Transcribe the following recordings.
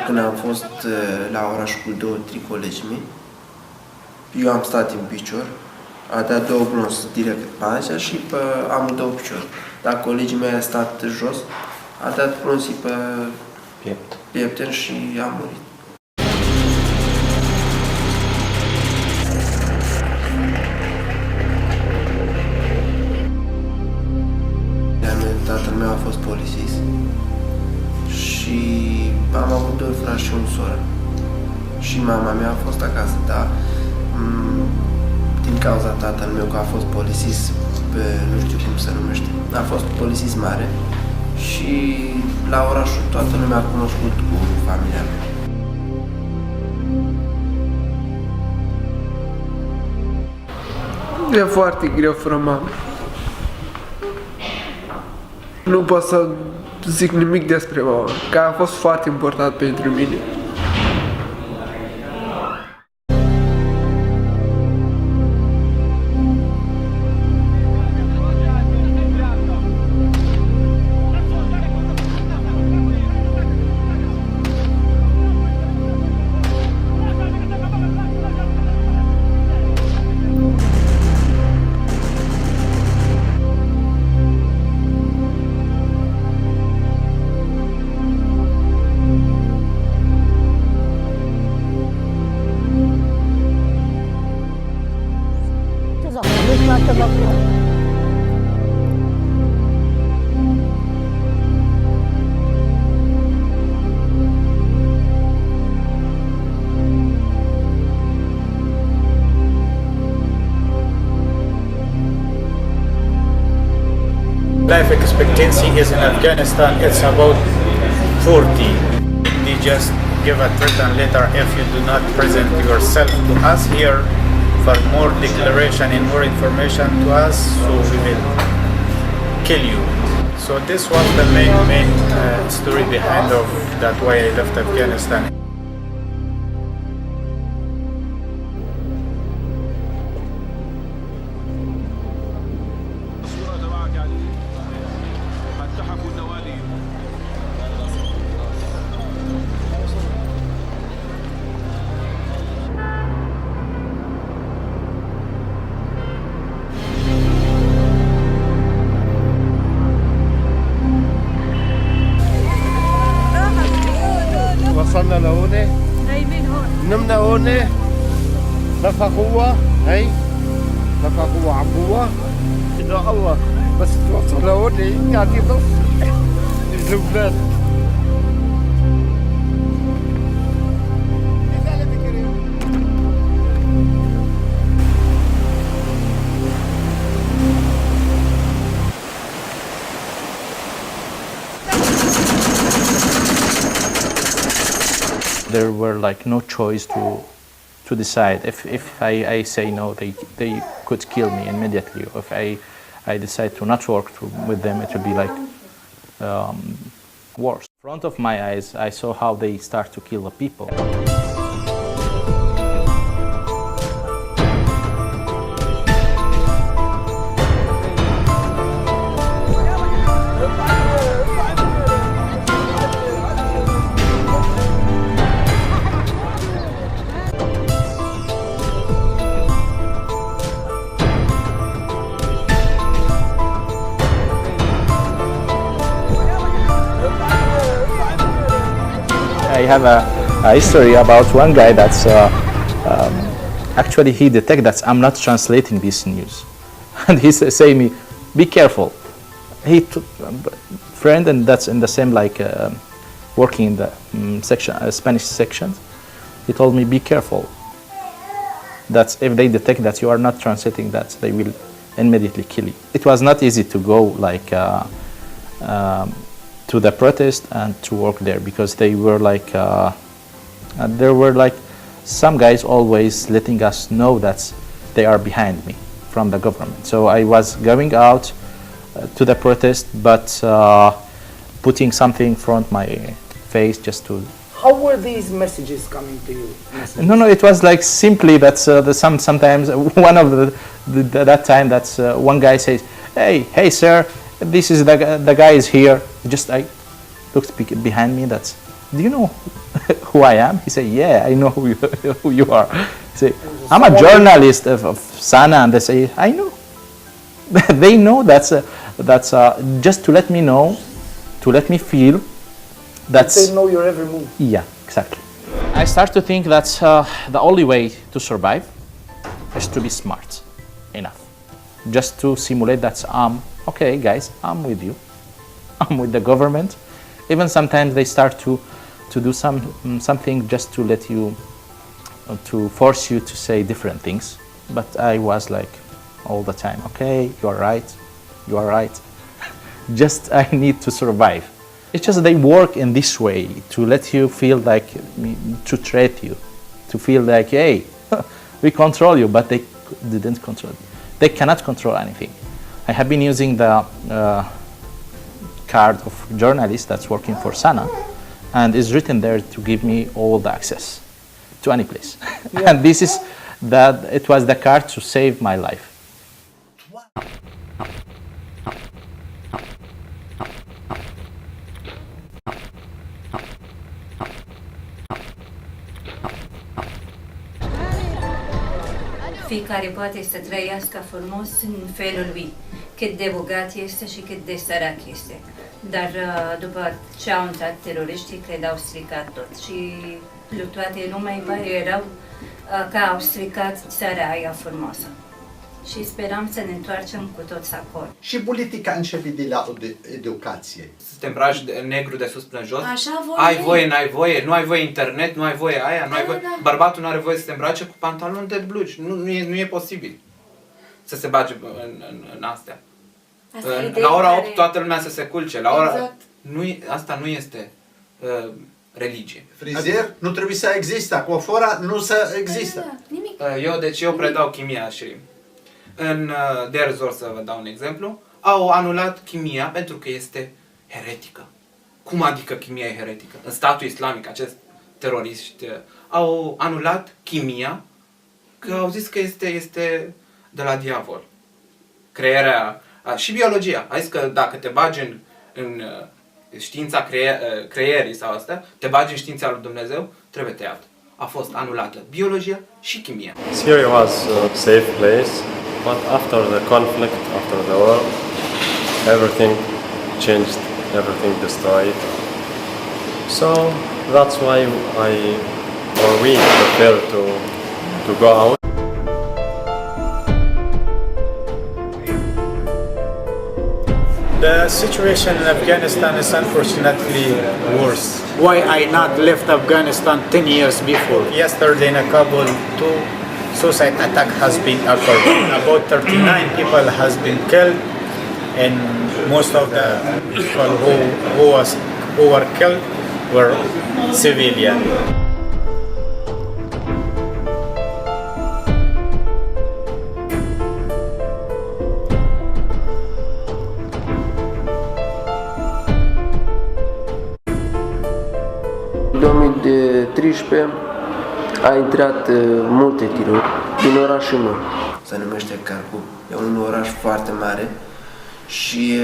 Când am fost la oraș cu două tricolegi mei, eu am stat în picior, a dat două bronz direct pe așa și pe amândouă picior. Dar colegii mei a stat jos, a dat bronzii pe piepten și a murit. Tatăl meu a fost polițist și am avut doi frați și un soră. Și mama mea a fost acasă, dar din cauza tatăl meu că a fost polițist, nu știu cum se numește, a fost polițist mare și la orașul toată lumea a cunoscut cu familia mea. E foarte greu fără mamă. Nu pot să zic nimic despre mama, că a fost foarte important pentru mine. Life expectancy is in Afghanistan, it's about 40. They just give a threaten letter if you do not present yourself to us here for more declaration and more information to us, so we will kill you. So this was the main story behind of that why I left Afghanistan. وصلنا لهون هي من هون نمنا هون نفخ قوة هي نفخ قوة عم قوة إن الله بس توصل لهون قاعد ينص لبنان. There were like no choice to decide. If I say no, they could kill me immediately. If I decide to not work with them, it would be like worse. In front of my eyes, I saw how they start to kill the people. I have a history about one guy that's actually he detected that I'm not translating this news, and he say me, "Be careful." He friend and that's in the same like working in the section Spanish section. He told me, "Be careful. That if they detect that you are not translating that, they will immediately kill you." It was not easy to go like. To the protest and to work there because they were like there were like some guys always letting us know that they are behind me from the government. So I was going out to the protest, but putting something in front my face just to. How were these messages coming to you? No, it was like simply that sometimes one of that time that one guy says, hey sir, this is the guy is here. Just I looked behind me. That's, do you know who I am? He said, yeah, I know who you are. He said, I'm a journalist of Sana, and they say, I know. They know that's just to let me know, to let me feel. They know your every move. Yeah, exactly. I start to think that the only way to survive is to be smart enough. Just to simulate that okay guys, I'm with you. I'm with the government. Even sometimes they start to do something just to let you, to force you to say different things. But I was like all the time, okay, you are right. Just I need to survive. It's just they work in this way to let you feel like, to treat you, to feel like, hey, we control you, but they didn't control you. They cannot control anything. I have been using the card of journalist that's working for Sana, and it's written there to give me all the access to any place. Yeah. And this is it was the card to save my life. Fiecare poate să trăiască frumos în felul lui, cât de bogat este și cât de sărac este. Dar după ce au intrat teroriștii, cred au stricat tot și toate lumea îi pare rău că au stricat țara aia frumoasă. Și speram să ne întoarcem cu toți acolo. Și politica începe de la educație. Să te îmbraci de negru de sus până jos. Așa ai voie, n-ai voie, nu ai voie internet, nu ai voie aia, nu ai voie. Bărbatul nu are voie să te îmbrace cu pantaloni de blugi. Nu e posibil să se bage în astea. La ora 8 toată lumea să se culce. La ora... Exact. Asta nu este religie. Frizer nu trebuie să existe, coafora nu să există. Nimic. Eu predau chimia și în Der Zor, să vă dau un exemplu, au anulat chimia pentru că este heretică. Cum adică chimia e heretică? În statul islamic, acești teroriști au anulat chimia că au zis că este de la diavol. Crearea și biologia. A zis că dacă te bagi în știința creierii sau asta, te bagi în știința lui Dumnezeu, trebuie tăiat. A fost anulată biologia și chimia. Syria was a safe place, but after the conflict, after the war, everything changed, everything destroyed. So that's why we prefer to go out. The situation in Afghanistan is unfortunately worse. Why I not left Afghanistan 10 years before? Yesterday in Kabul, 2 suicide attack has been occurred. About 39 people has been killed, and most of the people who were killed were civilian. În 2013 a intrat multe tiruri din orașul meu. Se numește Kharkiv. E un oraș foarte mare și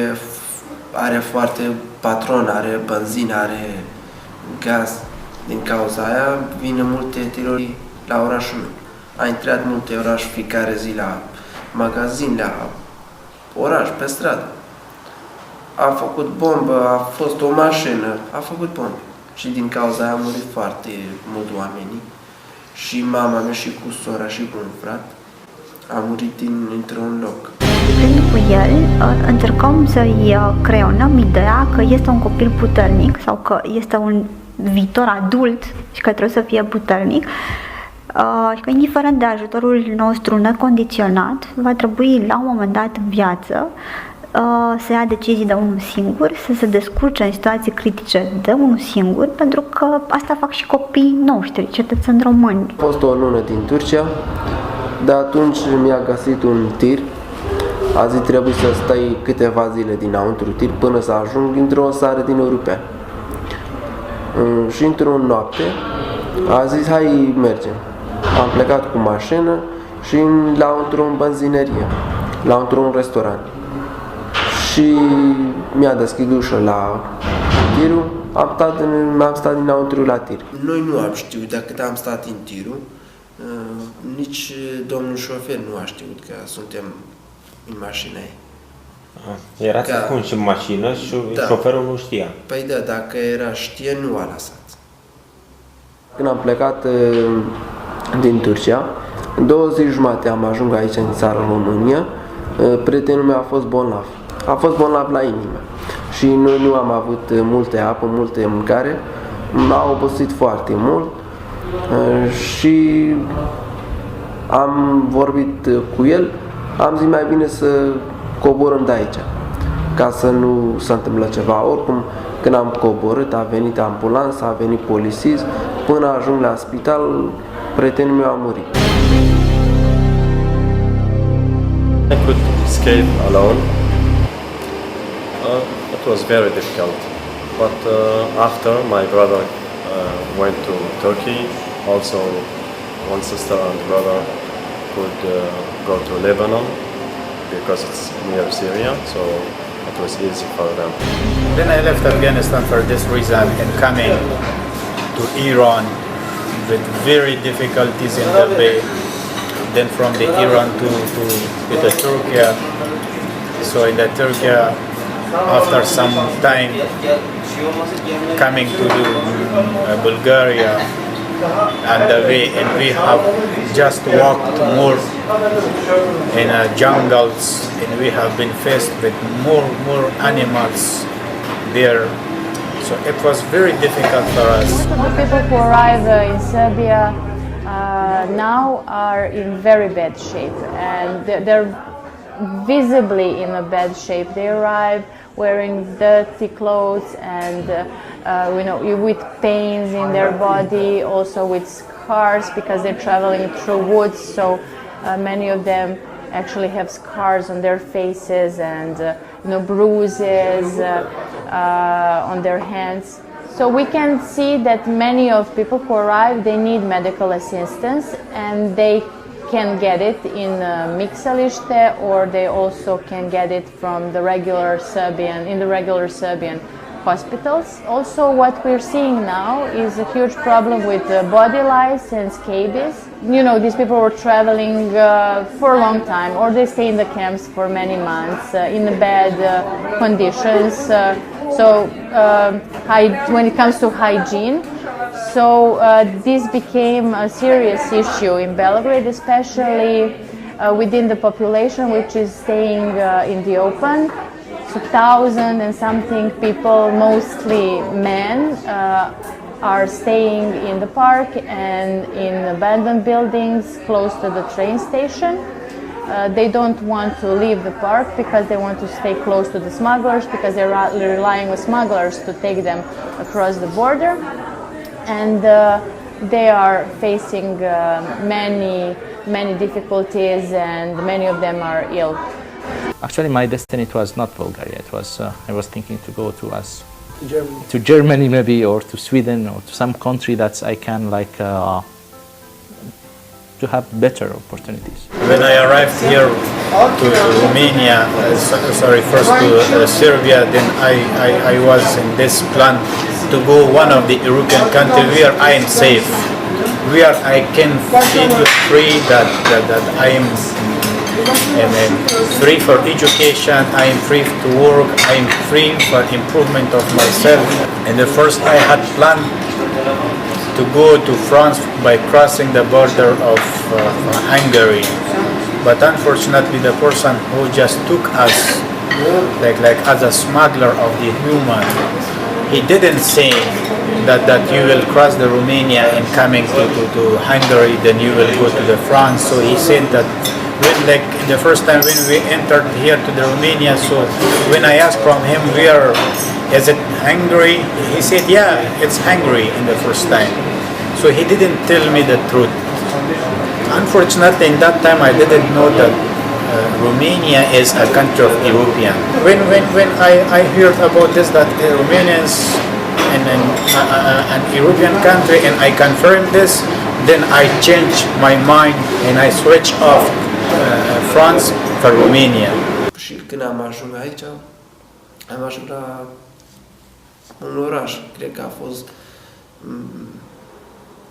are foarte patron, are benzină, are gaz. Din cauza aia vin multe tiruri la orașul meu. A intrat multe oraș fiecare zi la magazin, la oraș, pe stradă. A făcut bombă, a fost o mașină, a făcut bombă. Și din cauza aia a murit foarte mult oamenii. Și mama mea și cu sora și cu un frate a murit într-un loc. Cu el încercăm să-i creionăm ideea că este un copil puternic sau că este un viitor adult și că trebuie să fie puternic și că indiferent de ajutorul nostru necondiționat va trebui la un moment dat în viață să ia decizii de unul singur, să se descurce în situații critice de unul singur, pentru că asta fac și copiii noștri, cetățeni români. A fost o lună din Turcia, dar atunci mi-a găsit un tir. A zis trebuie să stai câteva zile dinăuntru tir până să ajung într-o țară din European. Și într-o noapte a zis hai mergem. Am plecat cu mașină și într-o benzinerie, într-un restaurant. Și mi-a deschis ușa la tirul, am stat dinăuntru la tir. Noi nu am știut, de cât am stat în tirul, nici domnul șofer nu a știut că suntem în mașină. Erați ascunși în mașină și șoferul nu știa. Păi da, dacă era știe, nu a lăsat. Când am plecat din Turcia, 2 zile jumate am ajuns aici în țara România, prietenul meu a fost bolnav. A fost bolnav la inimă și noi nu am avut multe apă, multe mâncare, m-a obosit foarte mult și am vorbit cu el, am zis mai bine să coborâm de aici, ca să nu se întâmplă ceva. Oricum, când am coborât, a venit ambulanța, a venit polițist, până ajung la spital, prietenul meu a murit. I could escape alone. It was very difficult, but after my brother went to Turkey, also one sister and brother could go to Lebanon because it's near Syria, so it was easy for them. Then I left Afghanistan for this reason and coming to Iran with very difficulties in the way. Then from the Iran to the Turkey. So in the Turkey, after some time, coming to Bulgaria, and we have just walked more in jungles, and we have been faced with more animals there. So it was very difficult for us. Most of the people who arrive in Serbia now are in very bad shape, and they're visibly in a bad shape. They arrive wearing dirty clothes and with pains in their body, also with scars because they're traveling through woods. So many of them actually have scars on their faces and bruises on their hands. So we can see that many of people who arrive, they need medical assistance, and they can get it in Mixalište, or they also can get it from the regular Serbian hospitals. Also, what we're seeing now is a huge problem with body lice and scabies. These people were traveling for a long time, or they stay in the camps for many months in bad conditions. When it comes to hygiene, this became a serious issue in Belgrade, especially within the population which is staying in the open. So 1,000 and something people, mostly men, are staying in the park and in abandoned buildings close to the train station. They don't want to leave the park because they want to stay close to the smugglers, because they're relying on smugglers to take them across the border. And they are facing many difficulties, and many of them are ill. Actually, my destiny, it was not Bulgaria. It was I was thinking to go to Germany maybe, or to Sweden, or to some country that I can to have better opportunities. When I arrived here to Romania, first to Serbia, then I was in this plan to go one of the European countries where I am safe, where I can feel free, that I am free for education, I am free to work, I am free for improvement of myself. And the first I had planned to go to France by crossing the border of Hungary, but unfortunately the person who just took us like as a smuggler of the human, he didn't say that you will cross the Romania and coming to Hungary, then you will go to the France. So he said that when like the first time when we entered here to the Romania. So when I asked from him where is it Hungary, he said yeah, it's Hungary in the first time. So he didn't tell me the truth. Unfortunately, in that time I didn't know that Romania is a country of European. When I heard about this, that Romania is an European country, and I confirmed this, then I changed my mind and I switched off France for Romania. Și când am ajuns aici, am ajuns la un oraș, cred că a fost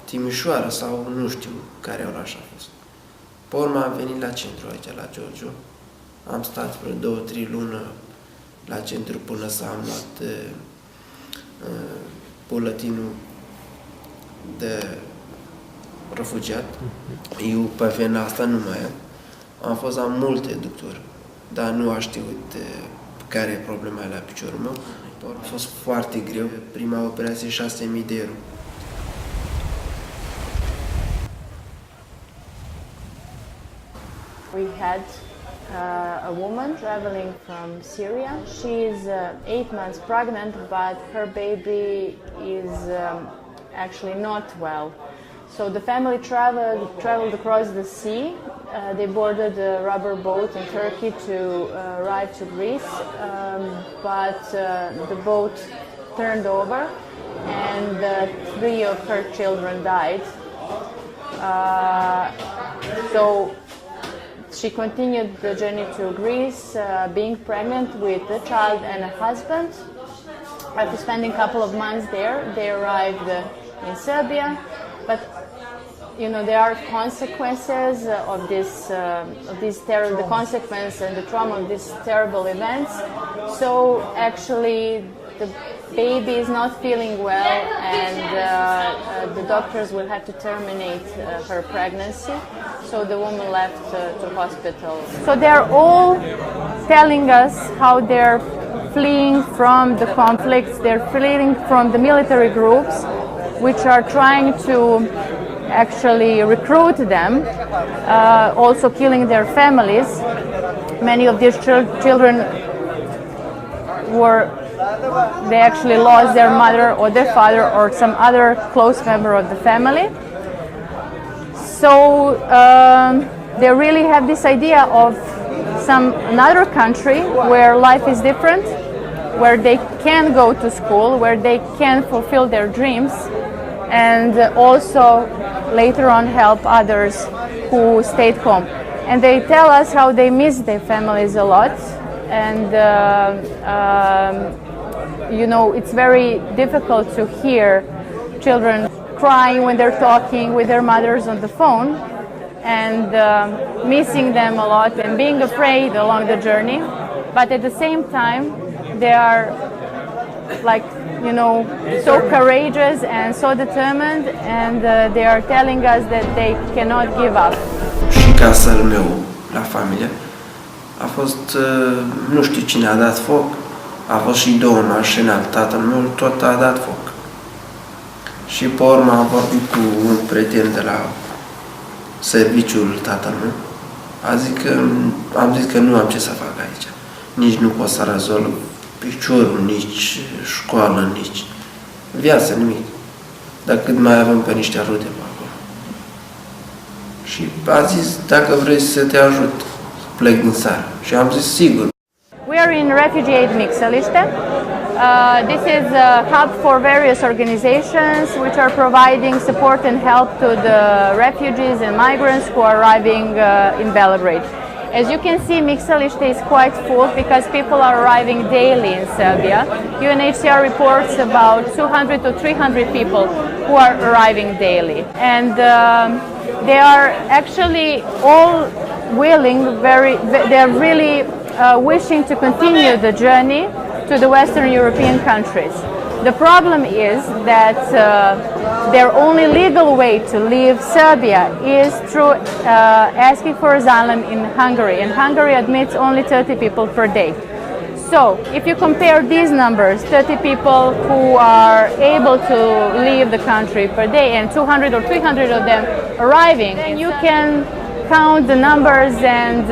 Timișoara sau nu știu care oraș a fost. Pe urmă am venit la centru aici, la Giurgiu. Am stat vreo 2-3 luni la centru până să am luat buletinul de refugiat. Eu pe vena asta nu mai am fost la multe doctori, dar nu a știut care e problema la piciorul meu. A fost foarte greu. Prima operație 6.000 de euro. We had a woman traveling from Syria. She is 8 months pregnant, but her baby is actually not well. So the family traveled across the sea. They boarded a rubber boat in Turkey to arrive to Greece, but the boat turned over and 3 of her children died. So she continued the journey to Greece, being pregnant with a child and a husband. After spending a couple of months there, they arrived in Serbia. But you know, there are consequences of the consequence and the trauma of these terrible events. So actually, the baby is not feeling well, and the doctors will have to terminate her pregnancy. So the woman left to hospital. So they're all telling us how they're fleeing from the conflicts, they're fleeing from the military groups, which are trying to actually recruit them, also killing their families. Many of these children they actually lost their mother or their father or some other close member of the family. So they really have this idea of another country where life is different, where they can go to school, where they can fulfill their dreams, and also later on help others who stayed home. And they tell us how they miss their families a lot, and you know, it's very difficult to hear children crying when they're talking with their mothers on the phone, and missing them a lot and being afraid along the journey. But at the same time, they are like, you know, so courageous and so determined, and they are telling us that they cannot give up. Și casele meu la familie a fost, nu știu cine a dat foc, a fost și 2 mașini al tatăl meu, tot a dat foc. Și pe urmă am vorbit cu un prieten de la serviciul tatăl meu. Am zis că nu am ce să fac aici. Nici nu pot să rezolv piciorul, nici școală, nici viață, nimic. Dar cât mai avem pe niște rude pe acolo. Și a zis, dacă vrei să te ajut, plec din țară. Și am zis, sigur. We are in Refugee Aid Mixeliște. This is a hub for various organizations which are providing support and help to the refugees and migrants who are arriving in Belgrade. As you can see, Mixeliște is quite full because people are arriving daily in Serbia. UNHCR reports about 200 to 300 people who are arriving daily. And they are actually all willing, they are really wishing to continue the journey to the Western European countries. The problem is that their only legal way to leave Serbia is through asking for asylum in Hungary, and Hungary admits only 30 people per day. So if you compare these numbers, 30 people who are able to leave the country per day and 200 or 300 of them arriving, then you can count the numbers and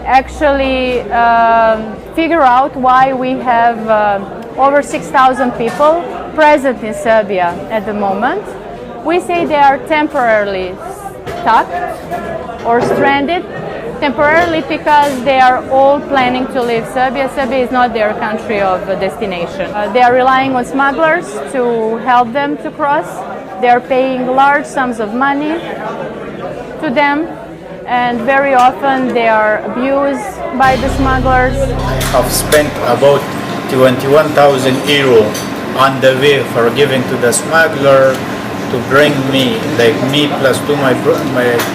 actually figure out why we have over 6,000 people present in Serbia at the moment. We say they are temporarily stuck or stranded, temporarily because they are all planning to leave Serbia. Serbia is not their country of destination. They are relying on smugglers to help them to cross. They are paying large sums of money to them, and very often they are abused by the smugglers. I have spent about 21,000 euro on the way for giving to the smuggler to bring me, like me plus my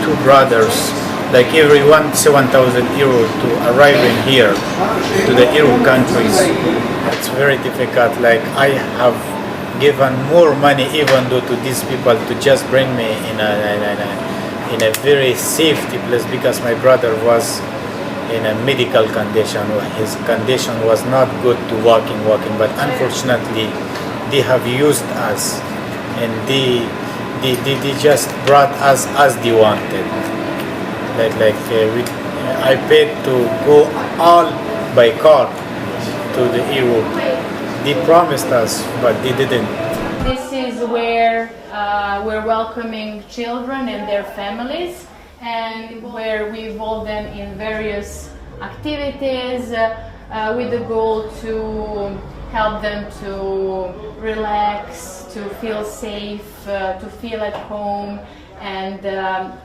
two brothers, like everyone 7,000 euro to arriving here to the EU countries. It's very difficult. Like I have given more money even though to these people to just bring me in a very safety place, because my brother was in a medical condition. His condition was not good to walking, but unfortunately they have used us and they just brought us as they wanted. I paid to go all by car to the EU. They promised us, but they didn't. This is where we're welcoming children and their families, and where we involve them in various activities with the goal to help them to relax, to feel safe, to feel at home. And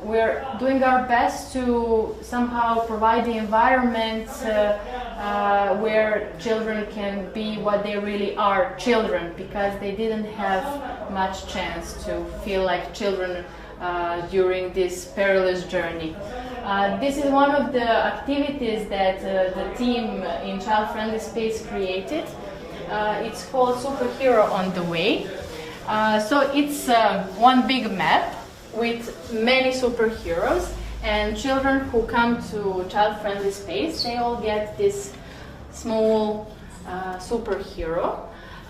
we're doing our best to somehow provide the environment where children can be what they really are, children, because they didn't have much chance to feel like children during this perilous journey. This is one of the activities that the team in Child Friendly Space created. It's called Superhero on the Way. So it's one big map with many superheroes, and children who come to Child Friendly Space, they all get this small superhero,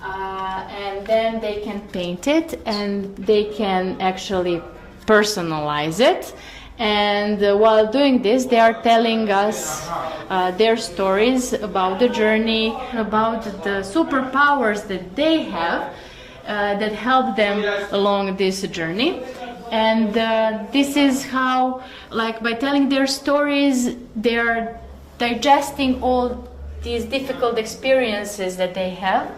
and then they can paint it and they can actually personalize it. And while doing this, they are telling us their stories about the journey, about the superpowers that they have that help them along this journey. And this is how, like, by telling their stories, they are digesting all these difficult experiences that they had,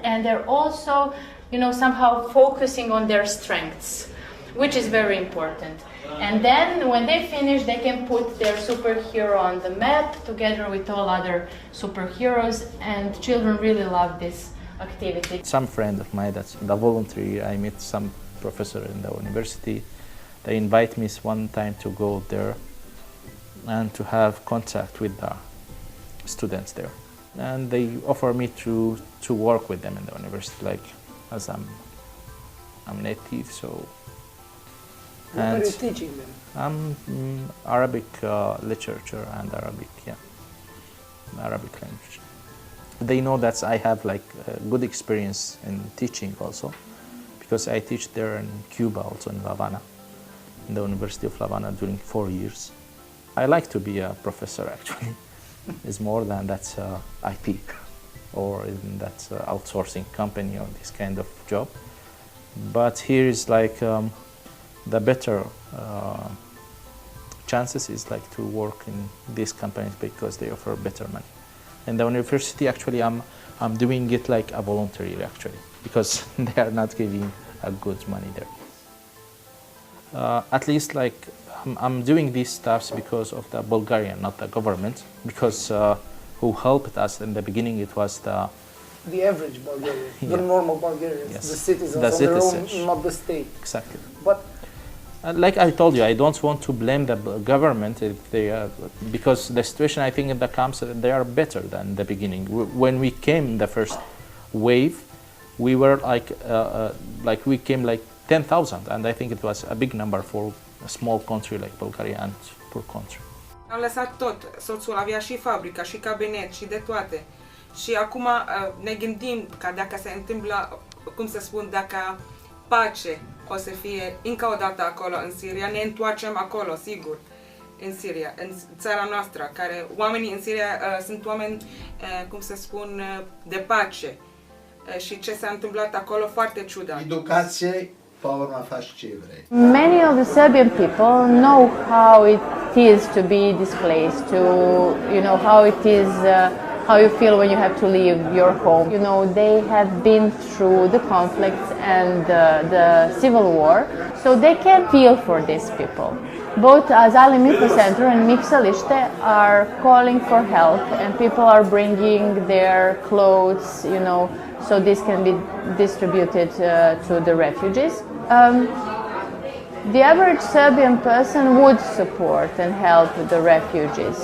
and they're also, somehow focusing on their strengths, which is very important. And then when they finish, they can put their superhero on the map together with all other superheroes, and children really love this activity. Some friend of mine, that's the voluntary, I met some professor in the university. They invite me one time to go there and to have contact with the students there. And they offer me to work with them in the university, like as I'm native, so. What are you teaching them? I'm Arabic literature and Arabic language. They know that I have like good experience in teaching also, because I teach there in Cuba, also in La Habana, in the University of La Habana during 4 years. I like to be a professor actually. It's more than that's IP or in that outsourcing company or this kind of job. But here is like the better chances is like to work in these companies because they offer better money. In the university, actually, I'm doing it like a voluntary actually, because they are not giving a good money there. At least like I'm doing these stuffs because of the Bulgarian, not the government, because who helped us in the beginning, it was the average Bulgarian, the normal Bulgarians, yes. the citizens the on citizens. their own, not the state. Exactly. But like I told you, I don't want to blame the government if they because the situation I think in the camps they are better than the beginning. When we came the first wave, we were like we came like 10,000, and I think it was a big number for a small country like Bulgaria and poor country. Am lăsat tot. Soțul avea și fabrica, și cabinet, și de toate. Și acum ne gândim că dacă se întâmplă, cum să spun, dacă pace o să fie încă o dată acolo în Siria. Ne întoarcem acolo, sigur, în Siria, în țara noastră, care oamenii în Siria sunt oameni, cum să spun, de pace. Și ce s-a întâmplat acolo foarte ciudat. Educație, pe urmă faci ce vrei. Many of the Serbian people know how it is to be displaced, to how it is, how you feel when you have to leave your home. They have been through the conflicts and the civil war, so they can feel for these people. Both Azalim Info Center and Mixaliste are calling for help, and people are bringing their clothes, so this can be distributed to the refugees. The average Serbian person would support and help the refugees.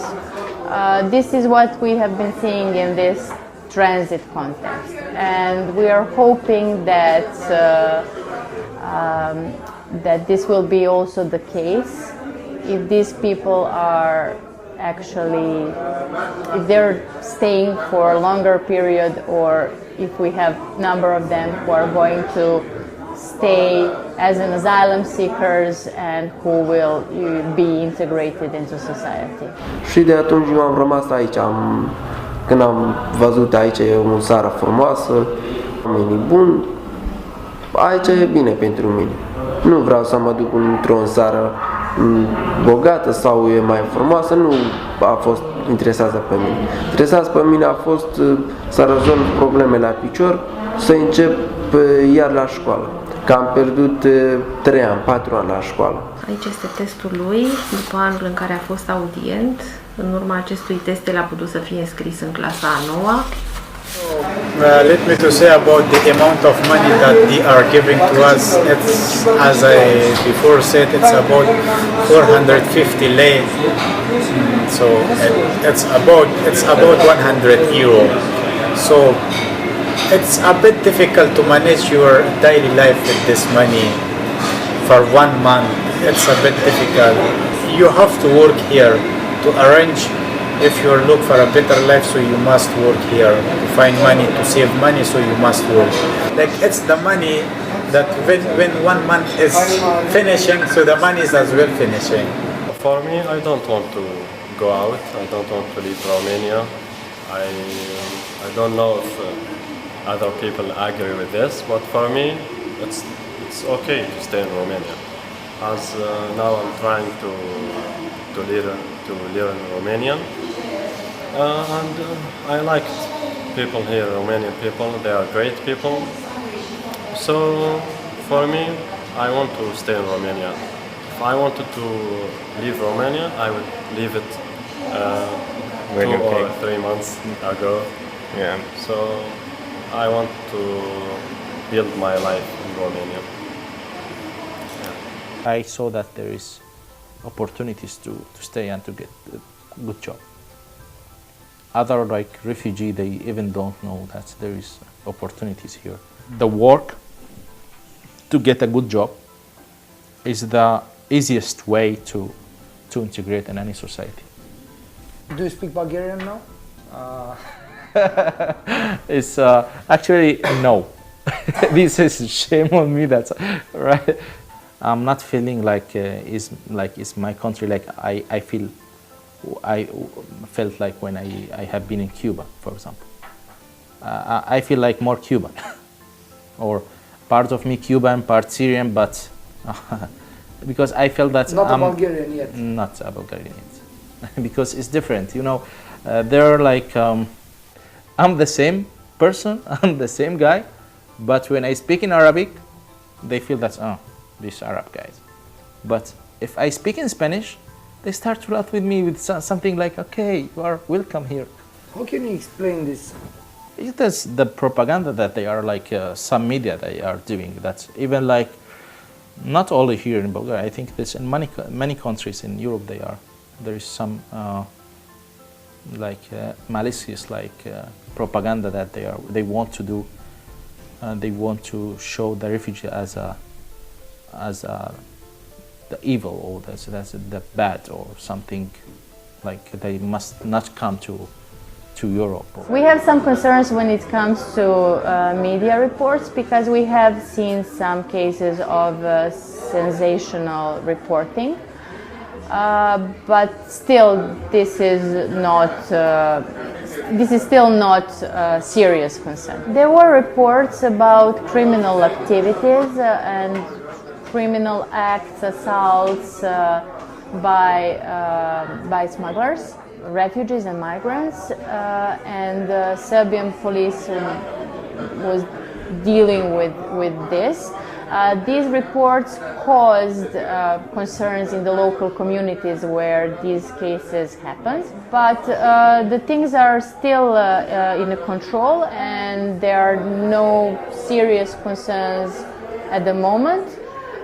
This is what we have been seeing in this transit context, and we are hoping that that this will be also the case if these people are actually, if they're staying for a longer period, or if we have number of them who are going to stay as an asylum seekers and who will be integrated into society. Și de atunci eu am rămas aici. Când am văzut aici e o țară frumoasă, oamenii buni, aici e bine pentru mine. Nu vreau să mă duc într-o țară bogată sau e mai frumoasă, nu a fost interesează pe mine. Interesează pe mine a fost să rezolv probleme la picior, să încep iar la școală. Că am pierdut 3 ani, 4 ani la școală. Aici este testul lui, după anul în care a fost audient. În urma acestui test, el a putut să fie înscris în clasa a 9-a. Let me to say about the amount of money that they are giving to us. It's, as I before said, it's about 450 lei. So it's about 100 euro. So it's a bit difficult to manage your daily life with this money for 1 month. It's a bit difficult. You have to work here to arrange. If you look for a better life, so you must work here to find money, to save money, so you must work. Like it's the money that when 1 month is finishing, so the money is as well finishing. For me, I don't want to go out. I don't want to leave Romania. I don't know if other people agree with this, but for me, it's okay to stay in Romania. As now I'm trying to learn Romanian. And I like people here, Romanian people. They are great people. So for me, I want to stay in Romania. If I wanted to leave Romania, I would leave it 2 or 3 months ago. Yeah. So I want to build my life in Romania. Yeah. I saw that there is opportunities to stay and to get a good job. Other like refugee, they even don't know that there is opportunities here. The work to get a good job is the easiest way to integrate in any society. Do you speak Bulgarian now? It's actually no. This is shame on me. That's right. I'm not feeling like it's my country. Like I felt like when I have been in Cuba, for example. I feel like more Cuban, or part of me Cuban, part Syrian, but because I felt that not a Bulgarian yet. Not a Bulgarian yet, because it's different. You know, they're like I'm the same person, I'm the same guy, but when I speak in Arabic, they feel that these Arab guys. But if I speak in Spanish, they start to laugh with me with something like, okay, you are welcome here. How can you explain this? It is the propaganda that they are like, some media they are doing. That's even like, not only here in Bulgaria, I think this in many countries in Europe there is some malicious propaganda that they want to do. They want to show the refugee as the evil, or that's the bad, or something like they must not come to Europe? We have some concerns when it comes to media reports because we have seen some cases of sensational reporting, but still this is still not a serious concern. There were reports about criminal activities and criminal acts, assaults by smugglers, refugees and migrants, and Serbian police was dealing with this. These reports caused concerns in the local communities where these cases happened, but the things are still in control and there are no serious concerns at the moment.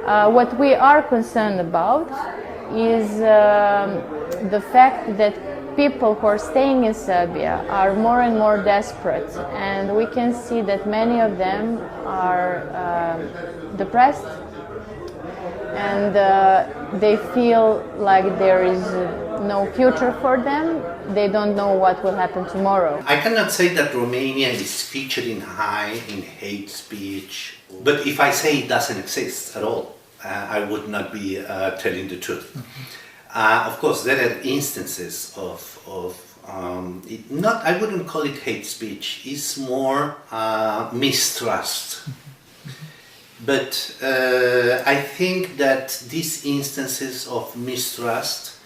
What we are concerned about is the fact that people who are staying in Serbia are more and more desperate, and we can see that many of them are depressed and they feel like there is no future for them. They don't know what will happen tomorrow. I cannot say that Romania is featuring high in hate speech, but if I say it doesn't exist at all, I would not be telling the truth. Of course, there are instances of I wouldn't call it hate speech, it's more mistrust. But I think that these instances of mistrust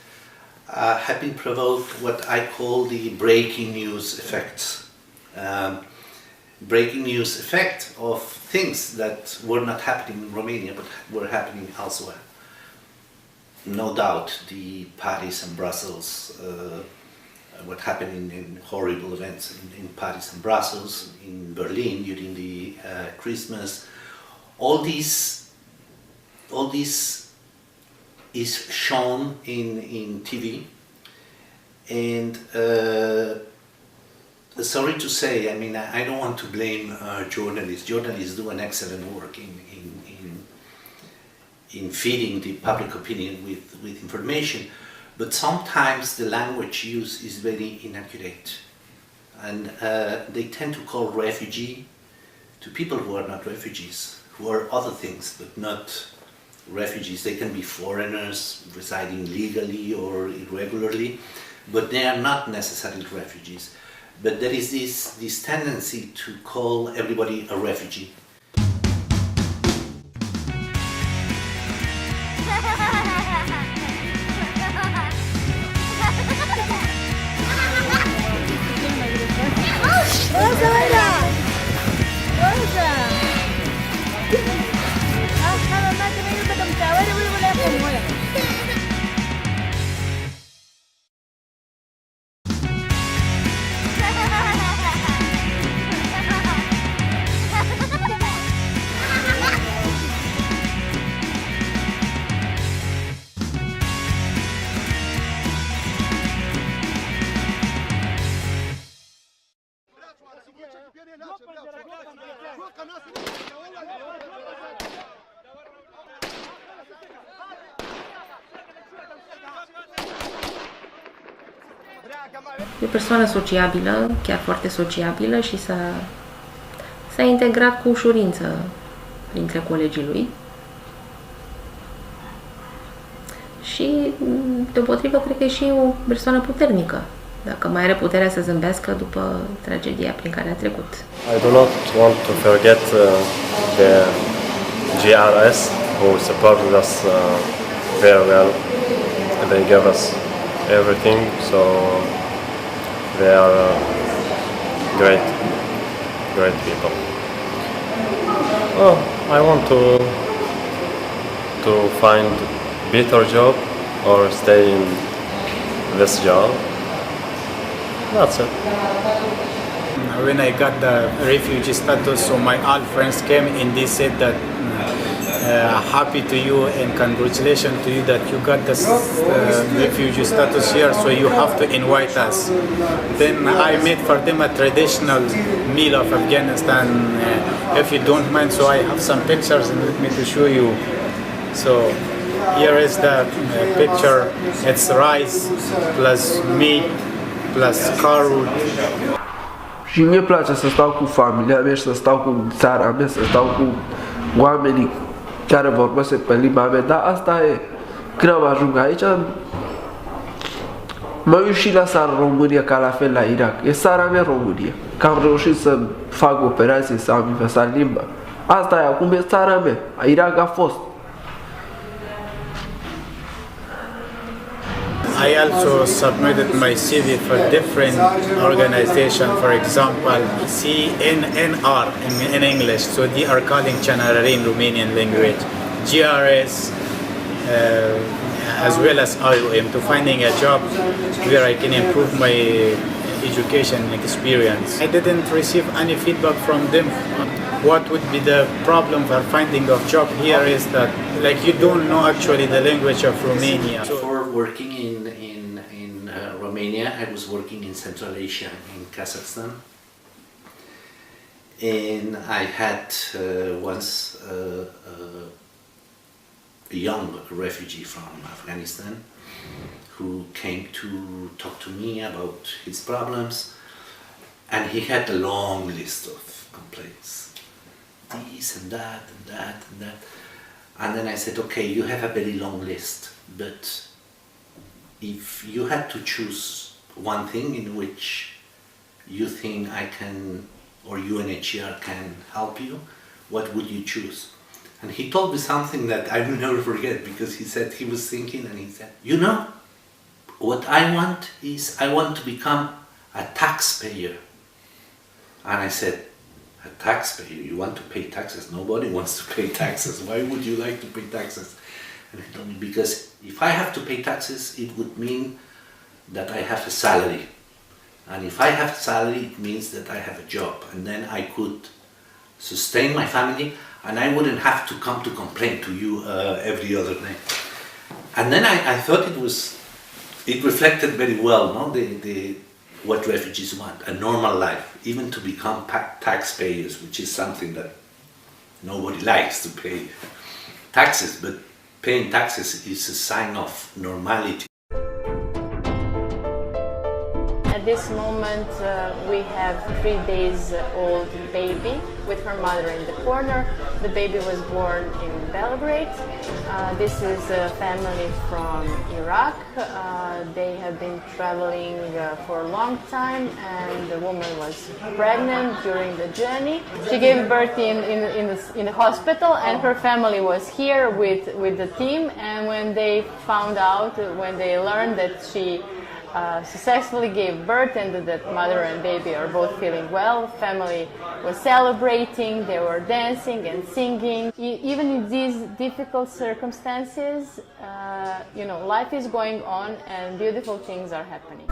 have been provoked what I call the breaking news effects. Breaking news effect of things that were not happening in Romania but were happening elsewhere. No doubt the Paris and Brussels, what happened in horrible events in Paris and Brussels, in Berlin during the Christmas, all this is shown in TV, and sorry to say, I mean, I don't want to blame journalists. Journalists do an excellent work in feeding the public opinion with information, but sometimes the language used is very inaccurate, and they tend to call refugee to people who are not refugees, who are other things but not refugees. They can be foreigners residing legally or irregularly, but they are not necessarily refugees. But there is this tendency to call everybody a refugee. E o persoană sociabilă, chiar foarte sociabilă, și s-a integrat cu ușurință printre colegii lui. Și, deopotrivă, cred că e și o persoană puternică, dacă mai are puterea să zâmbească după tragedia prin care a trecut. I do not want to forget the GRS who supported us very well. They gave us everything, so they are great people. Oh, I want to find better job or stay in this job. That's it. When I got the refugee status, so my all friends came and they said that happy to you and congratulations to you that you got this refugee status here, so you have to invite us. Then I made for them a traditional meal of Afghanistan, if you don't mind, so I have some pictures and let me to show you. So here is the picture, it's rice plus meat plus car route. Și mie place să stau cu familia mea și să stau cu țara mea, să stau cu oamenii care vorbesc pe limba mea, dar asta e. Când am ajuns aici, mă uit și la țara România ca la fel la Irak. E țara mea România. Că am reușit să fac operație, să am învățat limba. Asta e, acum e țara mea. Irak a fost. I also submitted my CV for different organizations, for example, CNNR in English, so they are calling Chanarare in Romanian language, GRS, as well as IOM, to finding a job where I can improve my education experience. I didn't receive any feedback from them. What would be the problem for finding a job here is that, like, you don't know actually the language of Romania. Before working in Romania, I was working in Central Asia, in Kazakhstan. And I had once a young refugee from Afghanistan who came to talk to me about his problems, and he had a long list of complaints. This and that and that and that. And then I said, okay, you have a very long list, but if you had to choose one thing in which you think I can, or UNHCR can help you, what would you choose? And he told me something that I will never forget, because he said he was thinking and he said, you know, what I want is I want to become a taxpayer. And I said, a taxpayer? You want to pay taxes? Nobody wants to pay taxes. Why would you like to pay taxes? And he told me, because if I have to pay taxes, it would mean that I have a salary. And if I have a salary, it means that I have a job. And then I could sustain my family, and I wouldn't have to come to complain to you every other day. And then I thought it reflected very well, no? What refugees want, a normal life, even to become taxpayers, which is something that nobody likes to pay taxes, but paying taxes is a sign of normality. At this moment, we have 3 days old baby with her mother in the corner. The baby was born in Belgrade. This is a family from Iraq. They have been traveling for a long time, and the woman was pregnant during the journey. She gave birth in the hospital, and her family was here with the team. And when they found out, when they learned that she successfully gave birth and that mother and baby are both feeling well, family was celebrating, they were dancing and singing. Even in these difficult circumstances, life is going on and beautiful things are happening.